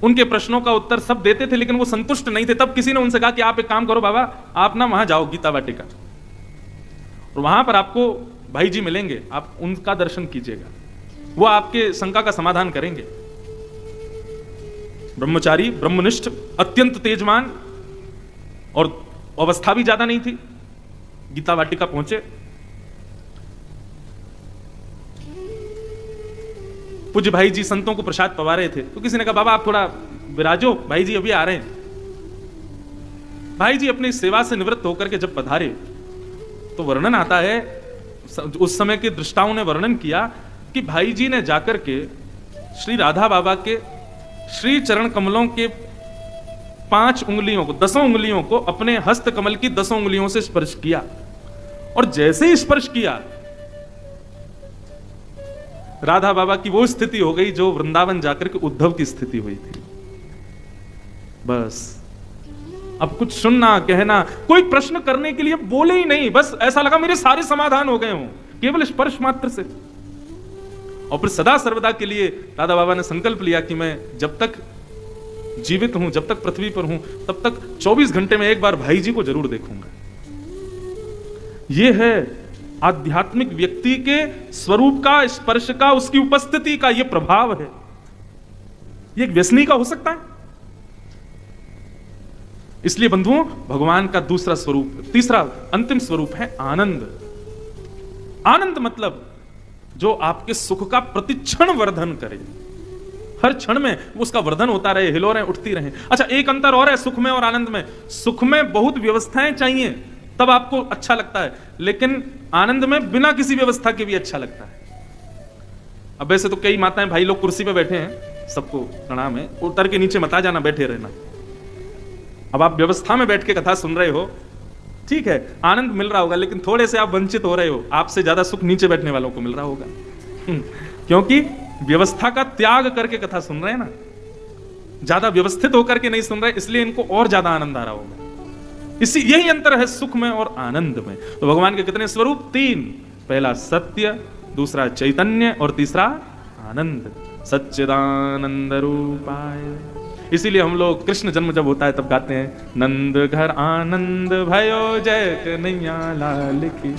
उनके प्रश्नों का उत्तर सब देते थे, लेकिन वो संतुष्ट नहीं थे। तब किसी ने उनसे कहा कि आप एक काम करो बाबा, आप ना वहां जाओ गीता वाटिका, और वहां पर आपको भाई जी मिलेंगे, आप उनका दर्शन कीजिएगा, वो आपके शंका का समाधान करेंगे। ब्रह्मचारी, ब्रह्मनिष्ठ, अत्यंत तेजमान, और अवस्था भी ज्यादा नहीं थी। गीता वाटिका पहुंचे, पूज्य भाई जी संतों को प्रसाद पवा रहे थे, तो किसी ने कहा बाबा आप थोड़ा विराजो, भाई जी अभी आ रहे हैं। भाई जी अपनी सेवा से निवृत्त होकर के जब पधारे, तो वर्णन आता है, उस समय के दृष्टाओं ने वर्णन किया कि भाई जी ने जाकर के श्री राधा बाबा के श्री चरण कमलों के 5 उंगलियों को, 10 उंगलियों को अपने हस्त कमल की 10 उंगलियों से स्पर्श किया, और जैसे ही स्पर्श किया, राधा बाबा की वो स्थिति हो गई जो वृंदावन जाकर के उद्धव की स्थिति हुई थी। बस अब कुछ सुनना, कहना, कोई प्रश्न करने के लिए बोले ही नहीं, बस ऐसा लगा मेरे सारे समाधान हो गए हों केवल स्पर्श मात्र से। और फिर सदा सर्वदा के लिए राधा बाबा ने संकल्प लिया कि मैं जब तक जीवित हूं, जब तक पृथ्वी पर हूं, तब तक 24 घंटे में एक बार भाई जी को जरूर देखूंगा। यह है आध्यात्मिक व्यक्ति के स्वरूप का, स्पर्श का, उसकी उपस्थिति का यह प्रभाव है। यह एक व्यसनी का हो सकता है। इसलिए बंधुओं, भगवान का दूसरा स्वरूप, तीसरा अंतिम स्वरूप है आनंद। आनंद मतलब जो आपके सुख का प्रतिक्षण वर्धन करे, हर क्षण में उसका वर्धन होता रहे, हिलोरें उठती रहें। अच्छा, एक अंतर और है सुख में और आनंद में। सुख में बहुत व्यवस्थाएं चाहिए तब आपको अच्छा लगता है, लेकिन आनंद में बिना किसी व्यवस्था के भी अच्छा लगता है। अब वैसे तो कई माताएं भाई लोग कुर्सी पे बैठे हैं, सबको प्रणाम है, उतर के नीचे मत आ जाना, बैठे रहना। अब आप व्यवस्था में बैठ के कथा सुन रहे हो, ठीक है, आनंद मिल रहा होगा, लेकिन थोड़े से आप वंचित हो रहे हो। आपसे ज्यादा सुख नीचे बैठने वालों को मिल रहा होगा, क्योंकि व्यवस्था का त्याग करके कथा सुन रहे हैं ना, ज्यादा व्यवस्थित होकर के नहीं सुन रहे, इसलिए इनको और ज्यादा आनंद आ रहा होगा। यही अंतर है सुख में और आनंद में। तो भगवान के कितने स्वरूप? 3। पहला सत्य, दूसरा चैतन्य, और तीसरा आनंद। सच्चिदानंद रूपाय। इसीलिए हम लोग कृष्ण जन्म जब होता है तब गाते हैं, नंद घर आनंद भयो जय कन्हैया लाल की।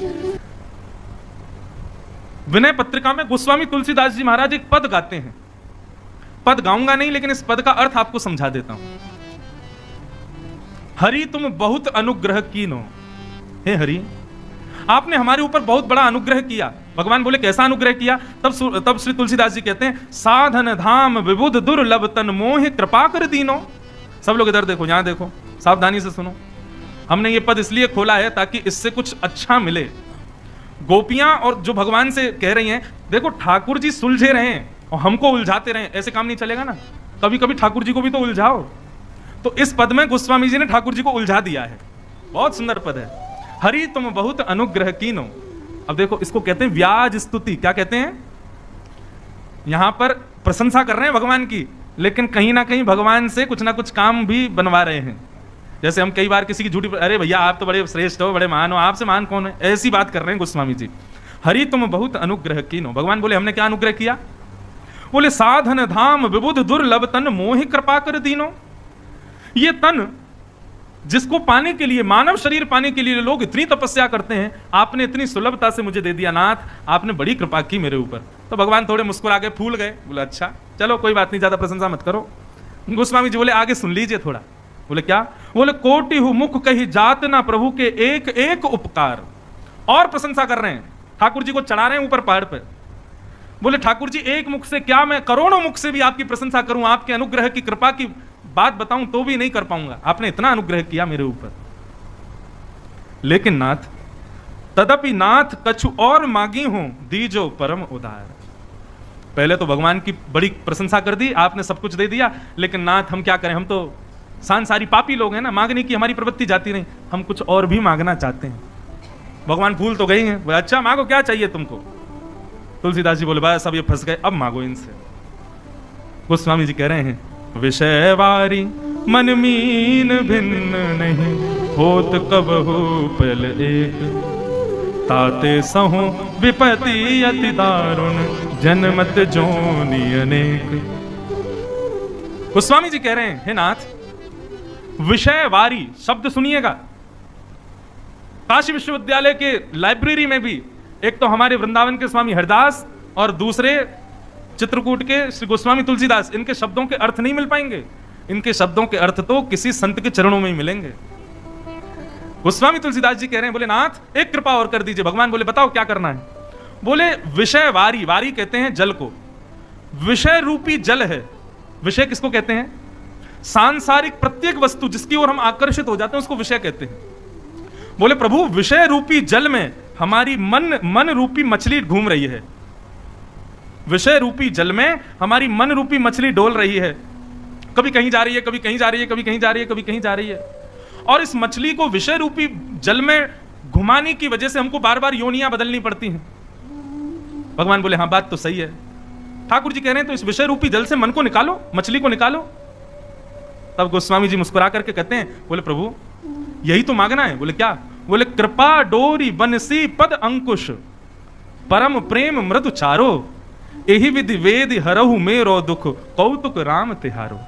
विनय पत्रिका में गोस्वामी तुलसीदास जी महाराज एक पद गाते हैं। पद गाऊंगा नहीं, लेकिन इस पद का अर्थ आपको समझा देता हूं। हरि तुम बहुत अनुग्रह कीनो। हे हरि, आपने हमारे ऊपर बहुत बड़ा अनुग्रह किया। भगवान बोले कैसा अनुग्रह किया? तब श्री तुलसीदास जी कहते हैं, साधन धाम विबुध दुर्लभ तन मोह कृपा कर दीनो। सब लोग इधर देखो, यहां देखो, सावधानी से सुनो। हमने ये पद इसलिए खोला है ताकि इससे कुछ अच्छा मिले। गोपियां और जो भगवान से कह रही हैं, देखो ठाकुर जी सुलझे रहे हैं और हमको उलझाते रहे, ऐसे काम नहीं चलेगा ना। कभी कभी ठाकुर जी को भी तो उलझाओ। तो इस पद में गोस्वामी जी ने ठाकुर जी को उलझा दिया है। बहुत सुंदर पद है, हरि तुम बहुत अनुग्रह कीनो। अब देखो, इसको कहते हैं व्याज स्तुति। क्या कहते हैं? यहां पर प्रशंसा कर रहे हैं भगवान की, लेकिन कहीं ना कहीं भगवान से कुछ ना कुछ काम भी बनवा रहे हैं। जैसे हम कई बार किसी की झूठी, अरे भैया आप तो बड़े श्रेष्ठ हो, बड़े महान हो, आपसे महान कौन है, ऐसी बात कर रहे हैं गोस्वामी जी। हरि तुम बहुत अनुग्रह कीनो। भगवान बोले हमने क्या अनुग्रह किया? बोले साधन धाम विबुध दुर्लभ तन मोहि कृपा कर दीनो। ये तन जिसको पाने के लिए, मानव शरीर पाने के लिए लोग इतनी तपस्या करते हैं, आपने इतनी सुलभता से मुझे दे दिया नाथ, आपने बड़ी कृपा की मेरे ऊपर। तो भगवान थोड़े मुस्कुरा के फूल गए, बोले अच्छा चलो कोई बात नहीं, ज्यादा प्रशंसा मत करो। गोस्वामी जी बोले आगे सुन लीजिए थोड़ा। बोले क्या? बोले कोटि हु मुख कही जात ना प्रभु के एक एक उपकार। और प्रशंसा कर रहे हैं, ठाकुर जी को चढ़ा रहे हैं ऊपर पहाड़ पर। बोले ठाकुर जी एक मुख से क्या, मैं करोड़ों मुख से भी आपकी प्रशंसा करूं, आपके अनुग्रह की कृपा की बात बताऊं तो भी नहीं कर पाऊंगा, आपने इतना अनुग्रह किया मेरे ऊपर। लेकिन नाथ, तदपि नाथ कछु और मांगी हूं दीजो परम उदार। पहले तो भगवान की बड़ी प्रशंसा कर दी, आपने सब कुछ दे दिया, लेकिन नाथ हम क्या करें, हम तो सांसारी पापी लोग हैं ना, मांगने की हमारी प्रवृत्ति जाती नहीं, हम कुछ और भी मांगना चाहते हैं। भगवान फूल तो गई हैं, बोले अच्छा मांगो, क्या चाहिए तुमको? तुलसीदास जी बोले बस अब ये फंस गए, अब मांगो इनसे। गोस्वामी जी कह रहे हैं विषय वारी मन मीन भिन्न नहीं, होत कबहु पल एक, ताते सहु विपति अति दारुण, जन्मत जोनि अनेक। गोस्वामी जी कह रहे हैं हे नाथ, विषय वारी शब्द सुनिएगा। काशी विश्वविद्यालय के लाइब्रेरी में भी एक तो हमारे वृंदावन के स्वामी हरदास और दूसरे चित्रकूट के श्री गोस्वामी तुलसीदास, इनके शब्दों के अर्थ नहीं मिल पाएंगे। इनके शब्दों के अर्थ तो किसी संत के चरणों में ही मिलेंगे। गोस्वामी तुलसीदास जी कह रहे हैं, बोले नाथ एक कृपा और कर दीजिए। भगवान बोले बताओ क्या करना है? बोले विषय वारी, वारी कहते हैं जल को, विषय रूपी जल है। विषय किसको कहते हैं? सांसारिक प्रत्येक वस्तु जिसकी ओर हम आकर्षित हो जाते हैं उसको विषय कहते हैं। बोले प्रभु विषय रूपी जल में हमारी मन रूपी मछली घूम रही है, विषय रूपी जल में हमारी मन रूपी मछली डोल रही है, कभी कहीं जा रही है, कभी कहीं जा रही है, कभी कहीं जा रही है, कभी कहीं जा रही है। और इस मछली को विषय रूपी जल में घुमाने की वजह से हमको बार बार योनियां बदलनी पड़ती हैं। भगवान बोले हाँ बात तो सही है। ठाकुर जी कह रहे हैं तो इस विषय रूपी जल से मन को निकालो, मछली को निकालो। तब गोस्वामी जी मुस्कुरा करके कहते हैं, बोले प्रभु यही तो मांगना है। बोले क्या? बोले कृपा डोरी बनसी पद अंकुश, परम प्रेम मृदु चारो, एहि विधि वेद हरहु मेरो दुख, कौतुक राम तिहारो।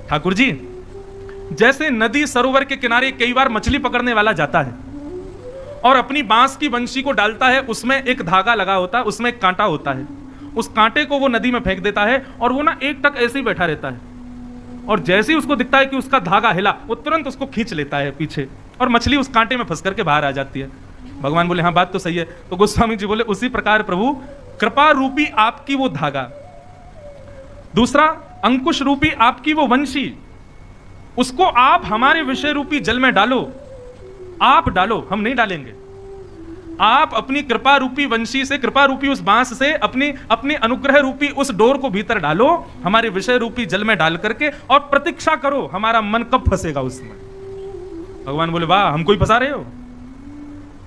ठाकुर जी जैसे नदी सरोवर के किनारे कई बार मछली पकड़ने वाला जाता है और अपनी बांस की बंशी को डालता है, उसमें एक धागा लगा होता है, उसमें एक कांटा होता है, उस कांटे को वो नदी में फेंक देता है और वो ना एक टक ऐसे ही बैठा रहता है, और जैसे ही उसको दिखता है कि उसका धागा हिला वो तुरंत उसको खींच लेता है पीछे और मछली उस कांटे में फंस करके बाहर आ जाती है। भगवान बोले हाँ बात तो सही है। तो गोस्वामी जी बोले उसी प्रकार प्रभु कृपा रूपी आपकी वो धागा, दूसरा अंकुश रूपी आपकी वो वंशी, उसको आप हमारे विषय रूपी जल में डालो। आप डालो, हम नहीं डालेंगे। आप अपनी कृपा रूपी वंशी से, कृपा रूपी उस बांस से अपनी अनुग्रह रूपी उस डोर को भीतर डालो, हमारे विषय रूपी जल में डाल करके, और प्रतीक्षा करो हमारा मन कब फंसेगा उसमें। भगवान बोले वाह हमको ही फंसा रहे हो।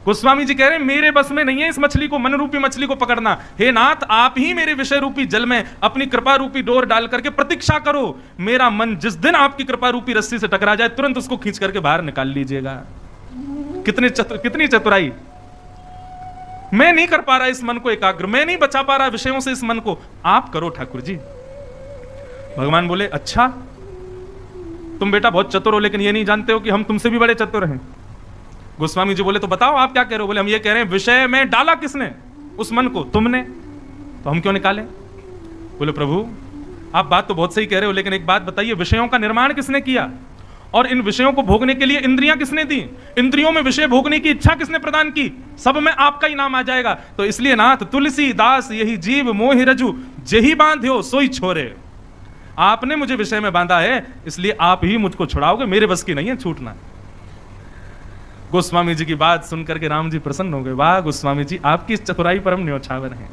गोस्वामी जी कह रहे हैं मेरे बस में नहीं है इस मछली को, मन रूपी मछली को पकड़ना। हे नाथ आप ही मेरे विषय रूपी जल में अपनी कृपा रूपी डोर डाल करके प्रतीक्षा करो, मेरा मन जिस दिन आपकी कृपा रूपी रस्सी से टकरा जाए तुरंत उसको खींच करके बाहर निकाल लीजिएगा। कितनी चतुराई। मैं नहीं कर पा रहा इस मन को एकाग्र, मैं नहीं बचा पा रहा विषयों से इस मन को, आप करो ठाकुर जी। भगवान बोले अच्छा तुम बेटा बहुत चतुर हो, लेकिन ये नहीं जानते हो कि हम तुमसे भी बड़े चतुर हैं। गोस्वामी जी बोले तो बताओ आप क्या कह रहे हो? बोले हम ये कह रहे हैं विषय में डाला किसने उस मन को? तुमने। तो हम क्यों निकालें? बोले प्रभु आप बात तो बहुत सही कह रहे हो, लेकिन एक बात बताइए विषयों का निर्माण किसने किया और इन विषयों को भोगने के लिए इंद्रियां किसने दी? इंद्रियों में विषय भोगने की इच्छा किसने प्रदान की? सब में आपका ही नाम आ जाएगा। तो इसलिए नाथ तुलसी दास यही जीव मोहि रजू, जेही बांध्यो सोई छोरे। आपने मुझे विषय में बांधा है, इसलिए आप ही मुझको छुड़ाओगे, मेरे बस की नहीं है छूटना। गोस्वामी जी की बात सुनकर के राम जी प्रसन्न हो गए। वाह गोस्वामी जी आपकी इस चतुराई पर हम न्योछावर हैं।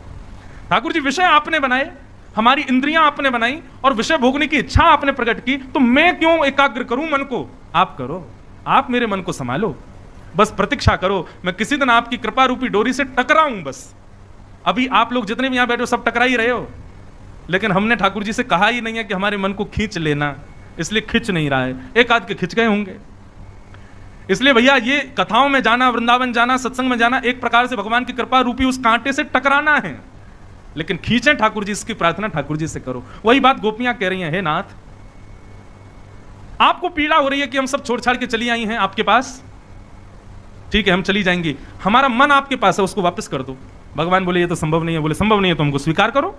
ठाकुर जी विषय आपने बनाए, हमारी इंद्रियां आपने बनाई और विषय भोगने की इच्छा आपने प्रकट की, तो मैं क्यों एकाग्र करूं मन को? आप करो, आप मेरे मन को संभालो, बस प्रतीक्षा करो, मैं किसी दिन आपकी कृपा रूपी डोरी से टकराऊं। बस अभी आप लोग जितने भी यहां बैठे हो सब टकरा ही रहे हो, लेकिन हमने ठाकुर जी से कहा ही नहीं है कि हमारे मन को खींच लेना, इसलिए खींच नहीं रहा है। एक आध के खिंच गए होंगे। इसलिए भैया ये कथाओं में जाना, वृंदावन जाना, सत्संग में जाना, एक प्रकार से भगवान की कृपा रूपी उस कांटे से टकराना है, लेकिन खींचें ठाकुर जी, इसकी प्रार्थना ठाकुर जी से करो। वही बात गोपियां कह रही हैं, हे नाथ आपको पीड़ा हो रही है कि हम सब छोड़ छाड़ के चली आई हैं आपके पास, ठीक है हम चली जाएंगी, हमारा मन आपके पास है, उसको वापस कर दो। भगवान बोले ये तो संभव नहीं है। बोले संभव नहीं है तो हमको स्वीकार करो।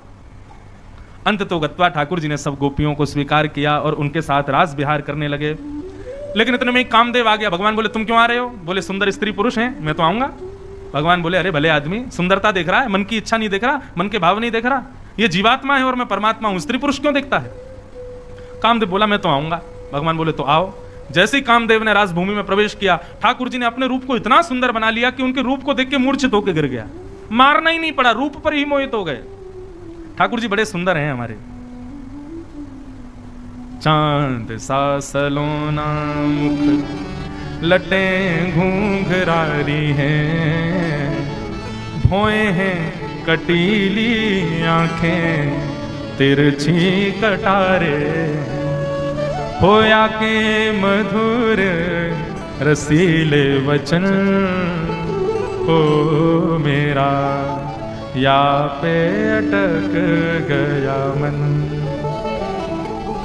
अंत तो गत्वा ठाकुर जी ने सब गोपियों को स्वीकार किया और उनके साथ रास विहार करने लगे। लेकिन इतने में कामदेव आ गया। भगवान बोले तुम क्यों आ रहे हो? बोले सुंदर स्त्री पुरुष हैं, मैं तो आऊंगा। भगवान बोले अरे भले आदमी, सुंदरता देख रहा है, मन की इच्छा नहीं देख रहा, मन के भाव नहीं देख रहा, ये जीवात्मा है और मैं परमात्मा हूं, स्त्री पुरुष क्यों देखता है? कामदेव बोला मैं तो आऊंगा। भगवान बोले तो आओ। जैसे ही कामदेव ने राजभूमि में प्रवेश किया, ठाकुर जी ने अपने रूप को इतना सुंदर बना लिया कि उनके रूप को देख के मूर्छित होकर गिर गया। मारना ही नहीं पड़ा, रूप पर ही मोहित हो गए। ठाकुर जी बड़े सुंदर हैं हमारे। चांद सा सलोना मुख, लटे घूंघरारी हैं, भौएं हैं कटीली आंखें, तिरछी कटारे, होया के मधुर रसीले वचन, हो मेरा या पे अटक गया मन।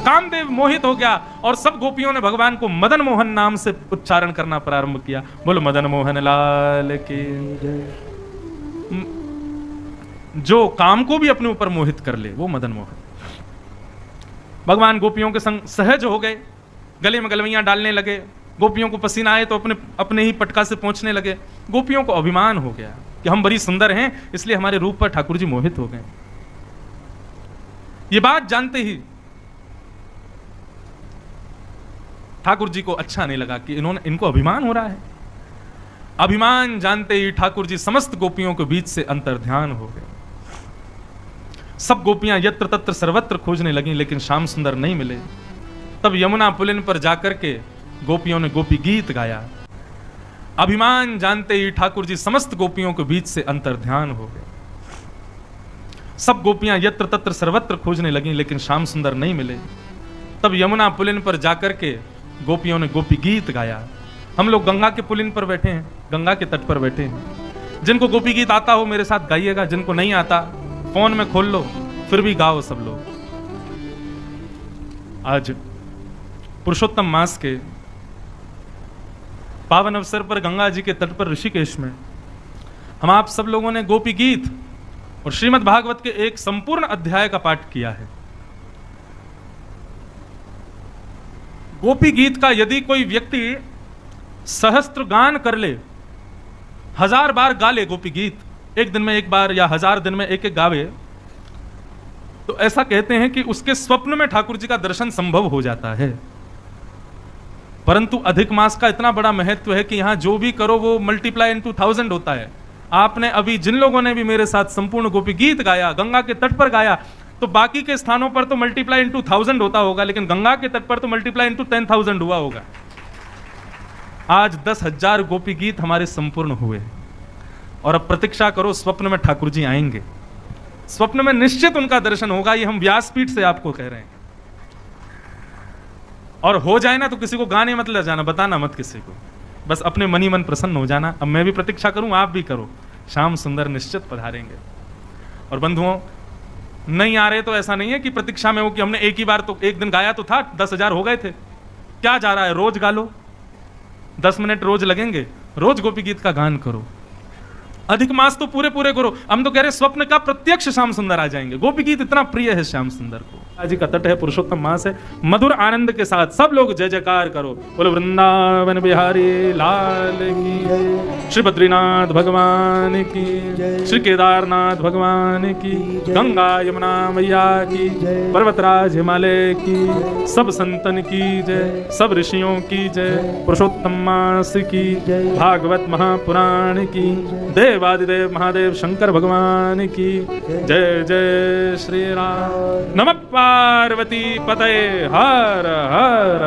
कामदेव मोहित हो गया और सब गोपियों ने भगवान को मदन मोहन नाम से उच्चारण करना प्रारंभ किया। बोलो मदन मोहन लाल की जय। जो काम को भी अपने ऊपर मोहित कर ले वो मदन मोहन। भगवान गोपियों के संग सहज हो गए, गले में गलवैयां डालने लगे। गोपियों को पसीना आए तो अपने ही पटका से पहुंचने लगे। गोपियों को अभिमान हो गया कि हम बड़ी सुंदर हैं, इसलिए हमारे रूप पर ठाकुर जी मोहित हो गए। ये बात जानते ही ठाकुर जी को अच्छा नहीं लगा कि इनको अभिमान हो रहा है। अभिमान जानते ही ठाकुर जी समस्त गोपियों के बीच से अंतर्ध्यान हो गए। सब गोपियां यत्र तत्र सर्वत्र खोजने लगी, लेकिन श्याम सुंदर नहीं मिले। तब यमुना पुलिन पर जाकर के गोपियों ने गोपी गीत गाया। अभिमान जानते ही ठाकुर जी समस्त गोपियों के बीच से अंतर्ध्यान हो गए। सब गोपियां यत्र तत्र सर्वत्र खोजने लगी, लेकिन श्याम सुंदर नहीं मिले। तब यमुना पुलिन पर जाकर के गोपियों ने गोपी गीत गाया। हम लोग गंगा के पुलिन पर बैठे हैं, गंगा के तट पर बैठे हैं। जिनको गोपी गीत आता हो मेरे साथ गाइएगा, जिनको नहीं आता फोन में खोल लो, फिर भी गाओ सब लोग। आज पुरुषोत्तम मास के पावन अवसर पर गंगा जी के तट पर ऋषिकेश में हम आप सब लोगों ने गोपी गीत और श्रीमद् भागवत के एक संपूर्ण अध्याय का पाठ किया है। गोपी गीत का यदि कोई व्यक्ति सहस्त्र गान कर ले, 1000 बार गा ले गोपी गीत, एक दिन में एक बार या 1000 दिन में एक एक गावे, तो ऐसा कहते हैं कि उसके स्वप्न में ठाकुर जी का दर्शन संभव हो जाता है। परंतु अधिक मास का इतना बड़ा महत्व है कि यहां जो भी करो वो मल्टीप्लाई इनटू 1000 होता है। आपने अभी जिन लोगों ने भी मेरे साथ संपूर्ण गोपी गीत गाया, गंगा के तट पर गाया, तो बाकी के स्थानों पर तो मल्टीप्लाई इनटू 1000 होता होगा, लेकिन गंगा के तट पर तो मल्टीप्लाई इनटू 10,000 हुआ होगा। आज 10,000 गोपी गीत हमारे संपूर्ण हुए और अब प्रतीक्षा करो, स्वप्न में ठाकुर जी आएंगे। स्वप्न में निश्चित उनका दर्शन होगा, ये हम व्यासपीठ से आपको कह रहे हैं। और हो जाए ना तो किसी को गाने मत ले जाना, बताना मत किसी को, बस अपने मन ही मन प्रसन्न हो जाना। अब मैं भी प्रतीक्षा करूं, आप भी करो, श्याम सुंदर निश्चित पधारेंगे। और बंधुओं, नहीं आ रहे तो ऐसा नहीं है कि प्रतीक्षा में हो कि हमने एक ही बार तो एक दिन गाया तो था, 10,000 हो गए थे, क्या जा रहा है, रोज गा लो, 10 मिनट रोज लगेंगे, रोज गोपी गीत का गान करो। अधिक मास तो पूरे पूरे करो। हम तो कह रहे स्वप्न का प्रत्यक्ष श्याम सुंदर आ जाएंगे। गोपी गीत इतना प्रिय है श्याम सुंदर को। आज का तट है, पुरुषोत्तम मास है, मधुर आनंद के साथ सब लोग जय जयकार करो। बोलो वृंदावन बिहारी लाल की जय, श्री बद्रीनाथ भगवान की जय, श्री केदारनाथ भगवान की, गंगा यमुना मैया की जय, पर्वतराज हिमालय की, सब संतन की जय, सब ऋषियों की जय, पुरुषोत्तम मास की जय, भागवत महापुराण की, देवादिदेव महादेव शंकर भगवान की जय। जय श्री राम। नमः पार्वती पतये हर हर।